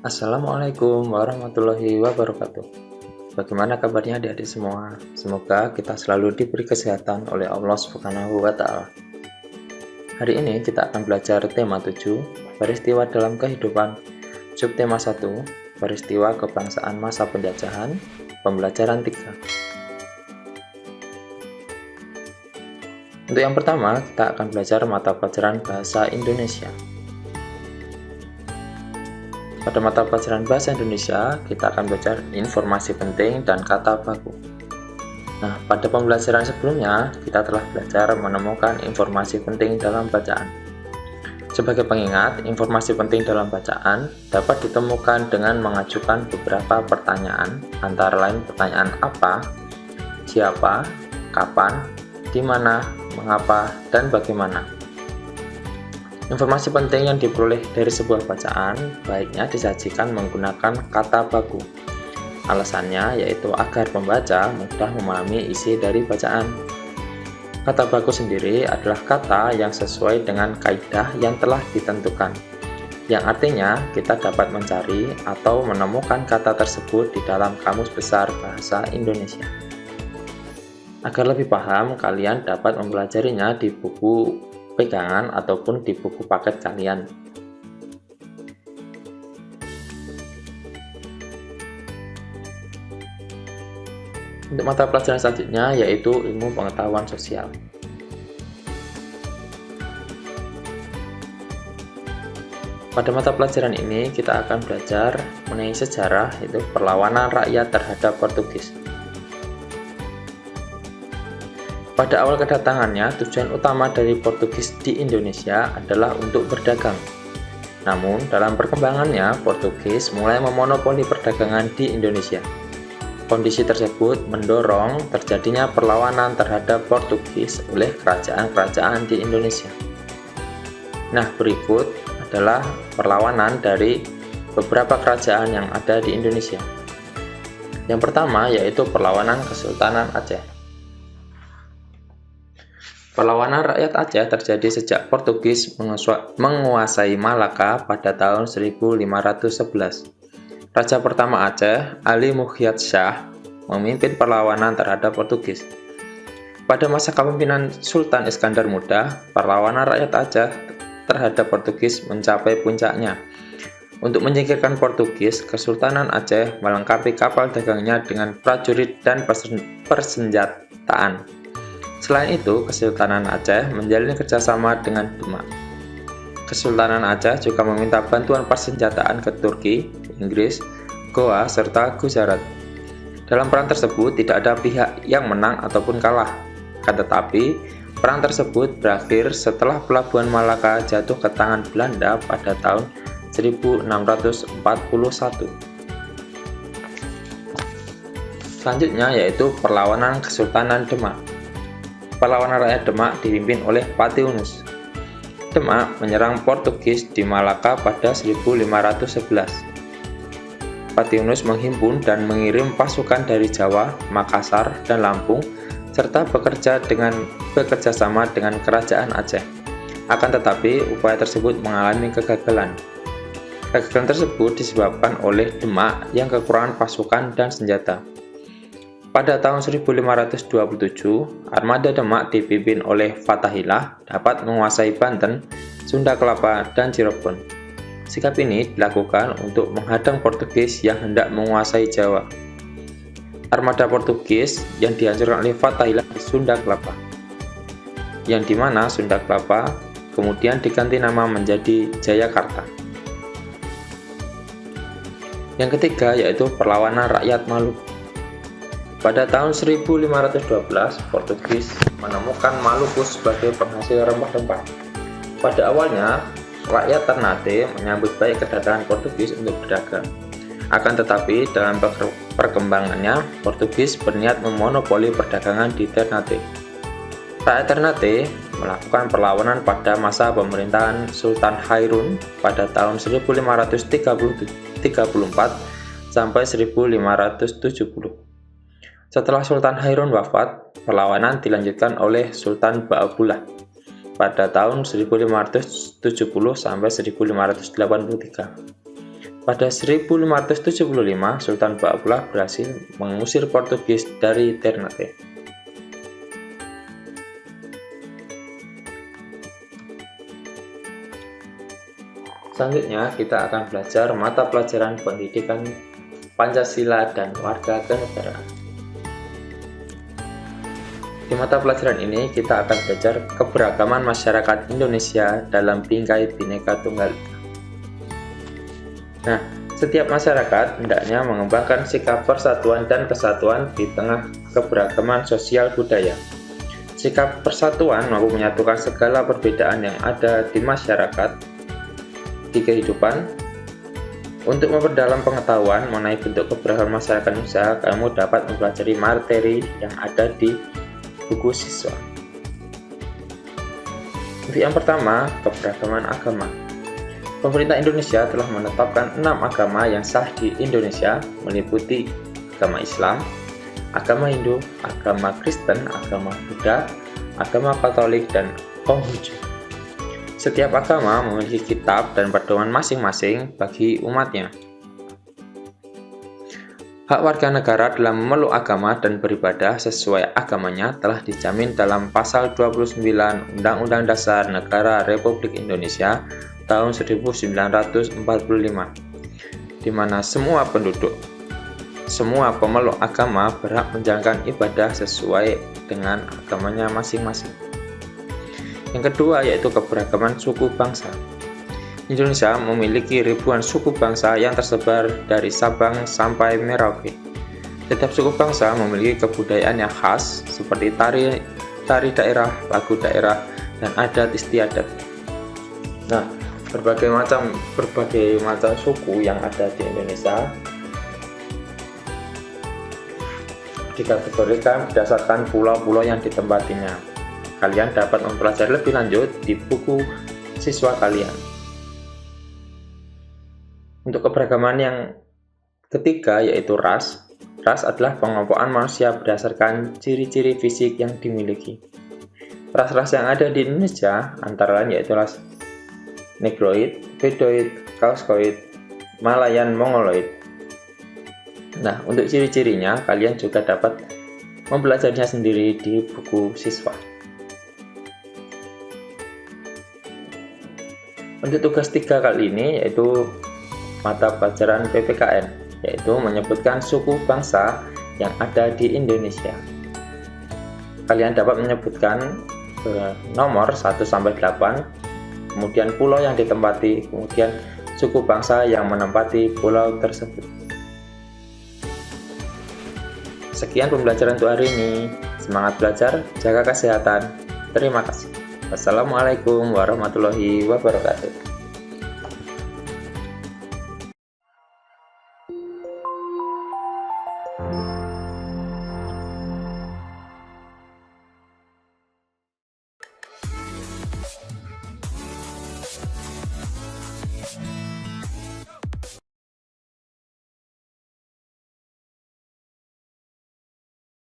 Assalamualaikum warahmatullahi wabarakatuh. Bagaimana kabarnya adik-adik semua? Semoga kita selalu diberi kesehatan oleh Allah Subhanahu wa Ta'ala. Hari ini kita akan belajar tema 7, peristiwa dalam kehidupan. Subtema 1, peristiwa kebangsaan masa penjajahan. Pembelajaran 3. Untuk yang pertama, kita akan belajar mata pelajaran bahasa Indonesia. Pada mata pelajaran bahasa Indonesia, kita akan belajar informasi penting dan kata baku. Nah, pada pembelajaran sebelumnya, kita telah belajar menemukan informasi penting dalam bacaan. Sebagai pengingat, informasi penting dalam bacaan dapat ditemukan dengan mengajukan beberapa pertanyaan, antara lain pertanyaan apa, siapa, kapan, di mana, mengapa, dan bagaimana. Informasi penting yang diperoleh dari sebuah bacaan baiknya disajikan menggunakan kata baku. Alasannya yaitu agar pembaca mudah memahami isi dari bacaan. Kata baku sendiri adalah kata yang sesuai dengan kaidah yang telah ditentukan, yang artinya kita dapat mencari atau menemukan kata tersebut di dalam Kamus Besar Bahasa Indonesia. Agar lebih paham, kalian dapat mempelajarinya di buku pegangan ataupun di buku paket kalian. Untuk mata pelajaran selanjutnya yaitu ilmu pengetahuan sosial. Pada mata pelajaran ini kita akan belajar mengenai sejarah, yaitu perlawanan rakyat terhadap Portugis. Pada awal kedatangannya, tujuan utama dari Portugis di Indonesia adalah untuk berdagang. Namun, dalam perkembangannya, Portugis mulai memonopoli perdagangan di Indonesia. Kondisi tersebut mendorong terjadinya perlawanan terhadap Portugis oleh kerajaan-kerajaan di Indonesia. Nah, berikut adalah perlawanan dari beberapa kerajaan yang ada di Indonesia. Yang pertama yaitu perlawanan Kesultanan Aceh. Perlawanan rakyat Aceh terjadi sejak Portugis menguasai Malaka pada tahun 1511. Raja pertama Aceh, Ali Mukhiat Shah, memimpin perlawanan terhadap Portugis. Pada masa kepemimpinan Sultan Iskandar Muda, perlawanan rakyat Aceh terhadap Portugis mencapai puncaknya. Untuk menyingkirkan Portugis, Kesultanan Aceh melengkapi kapal dagangnya dengan prajurit dan persenjataan. Selain itu, Kesultanan Aceh menjalin kerjasama dengan Demak. Kesultanan Aceh juga meminta bantuan persenjataan ke Turki, Inggris, Goa, serta Gujarat. Dalam perang tersebut tidak ada pihak yang menang ataupun kalah. Tetapi, perang tersebut berakhir setelah pelabuhan Malaka jatuh ke tangan Belanda pada tahun 1641. Selanjutnya yaitu perlawanan Kesultanan Demak. Perlawanan rakyat Demak dipimpin oleh Patiunus. Demak menyerang Portugis di Malaka pada 1511. Patiunus menghimpun dan mengirim pasukan dari Jawa, Makassar, dan Lampung, serta bekerja sama dengan Kerajaan Aceh. Akan tetapi, upaya tersebut mengalami kegagalan. Kegagalan tersebut disebabkan oleh Demak yang kekurangan pasukan dan senjata. Pada tahun 1527, armada Demak dipimpin oleh Fathahillah dapat menguasai Banten, Sunda Kelapa, dan Cirebon. Sikap ini dilakukan untuk menghadang Portugis yang hendak menguasai Jawa. Armada Portugis yang dihancurkan oleh Fathahillah di Sunda Kelapa, yang dimana Sunda Kelapa kemudian diganti nama menjadi Jayakarta. Yang ketiga yaitu perlawanan rakyat Maluku. Pada tahun 1512, Portugis menemukan Maluku sebagai penghasil rempah-rempah. Pada awalnya, rakyat Ternate menyambut baik kedatangan Portugis untuk berdagang. Akan tetapi, dalam perkembangannya, Portugis berniat memonopoli perdagangan di Ternate. Rakyat Ternate melakukan perlawanan pada masa pemerintahan Sultan Hairun pada tahun 1534 sampai 1570. Setelah Sultan Hairun wafat, perlawanan dilanjutkan oleh Sultan Ba'abullah pada tahun 1570 sampai 1583. Pada 1575, Sultan Ba'abullah berhasil mengusir Portugis dari Ternate. Selanjutnya, kita akan belajar mata pelajaran pendidikan Pancasila dan warga kenegaraan. Di mata pelajaran ini, kita akan belajar keberagaman masyarakat Indonesia dalam bingkai Bhinneka Tunggal Ika. Nah, setiap masyarakat hendaknya mengembangkan sikap persatuan dan kesatuan di tengah keberagaman sosial budaya. Sikap persatuan mampu menyatukan segala perbedaan yang ada di masyarakat di kehidupan. Untuk memperdalam pengetahuan mengenai bentuk keberagaman masyarakat Indonesia, kamu dapat mempelajari materi yang ada di buku siswa. Untuk yang pertama, keberagaman agama. Pemerintah Indonesia telah menetapkan 6 agama yang sah di Indonesia, meliputi agama Islam, agama Hindu, agama Kristen, agama Buddha, agama Katolik, dan Konghucu. Setiap agama memiliki kitab dan pedoman masing-masing bagi umatnya. Hak warga negara dalam memeluk agama dan beribadah sesuai agamanya telah dijamin dalam Pasal 29 Undang-Undang Dasar Negara Republik Indonesia tahun 1945, di mana semua penduduk, semua pemeluk agama berhak menjalankan ibadah sesuai dengan agamanya masing-masing. Yang kedua yaitu keberagaman suku bangsa. Indonesia memiliki ribuan suku bangsa yang tersebar dari Sabang sampai Merauke. Setiap suku bangsa memiliki kebudayaan yang khas seperti tari daerah, lagu daerah, dan adat istiadat. Nah, berbagai macam suku yang ada di Indonesia dikategorikan berdasarkan pulau-pulau yang ditempatinya. Kalian dapat mempelajari lebih lanjut di buku siswa kalian. Untuk keberagaman yang ketiga yaitu ras. Ras adalah pengelompokan manusia berdasarkan ciri-ciri fisik yang dimiliki. Ras-ras yang ada di Indonesia antara lain yaitu ras Negroid, Bedoid, Kauskoid, Malayan, Mongoloid. Nah, untuk ciri-cirinya kalian juga dapat mempelajarinya sendiri di buku siswa. Untuk tugas 3 kali ini yaitu mata pelajaran PPKN, yaitu menyebutkan suku bangsa yang ada di Indonesia. Kalian dapat menyebutkan nomor 1-8, kemudian pulau yang ditempati, kemudian suku bangsa yang menempati pulau tersebut. Sekian pembelajaran untuk hari ini. Semangat belajar, jaga kesehatan. Terima kasih. Wassalamualaikum warahmatullahi wabarakatuh.